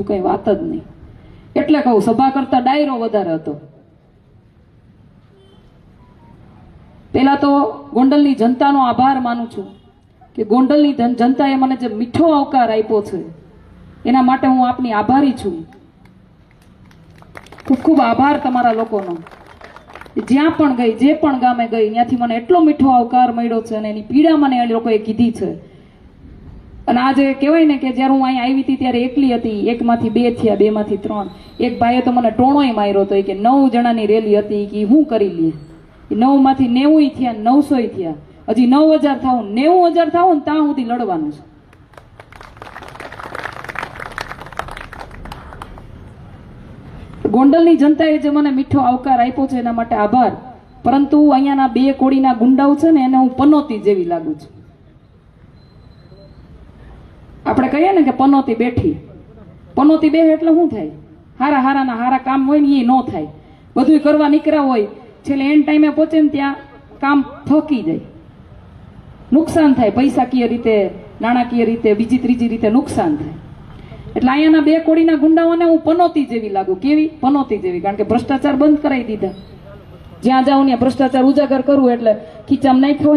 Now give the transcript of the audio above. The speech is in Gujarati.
બીજું કઈ વાત જ નહીં. એટલે કહું, સભા કરતા ડાયરો વધારે હતો. પેલા તો ગોંડલની જનતાનો આભાર માનું છું કે ગોંડલની જનતાએ મને જે મીઠો આવકાર આપ્યો છે એના માટે હું આપની આભારી છું. ખૂબ ખૂબ આભાર તમારા લોકોનો. જ્યાં પણ ગઈ, જે પણ ગામે ગઈ, ત્યાંથી મને એટલો મીઠો આવકાર મળ્યો છે અને એની પીડા મને એ લોકોએ કીધી છે. અને આજે કહેવાય ને કે જ્યારે હું અહીં આવી હતી ત્યારે એકલી હતી, એકમાંથી 2 થયા, 2 માંથી 3. એક ભાઈએ તો મને ટોણોય માર્યો હતો કે 9 જણાની રેલી હતી કે હું કરી લઈએ. 9 માંથી 90 થયા, 900 થયા, હજી 9000 થાવું, 90000 થાવું ને ત્યાં સુધી લડવાનું છે. ગોંડલની જનતાએ જે મને મીઠો આવકાર આપ્યો છે એના માટે આભાર. પરંતુ અહીંયાના 2 કોડીના ગુંડાઓ છે ને એને હું પનોતી જેવી લાગુ છું. આપણે કહીએ ને કે પનોતી બેઠી. પનોતી બે એટલે શું થાય? હારા હારાના હારા કામ હોય ને એ ન થાય. બધું કરવા નીકળ્યા હોય, છેલ્લે એન્ડ ટાઈમે પહોંચે ને ત્યાં કામ ફકી જાય, નુકસાન થાય, પૈસાકીય રીતે, નાણાકીય રીતે, બીજી ત્રીજી રીતે નુકસાન થાય. એટલે અહીંયાના 2 કોડીના ગુંડાઓને હું પનોતી જેવી લાગુ. કેવી? પનોતી જેવી. કારણ કે ભ્રષ્ટાચાર બંધ કરાવી દીધા. જ્યાં જાઉં ત્યાં ભ્રષ્ટાચાર ઉજાગર કરવું એટલે ખીચામાં નાખ્યો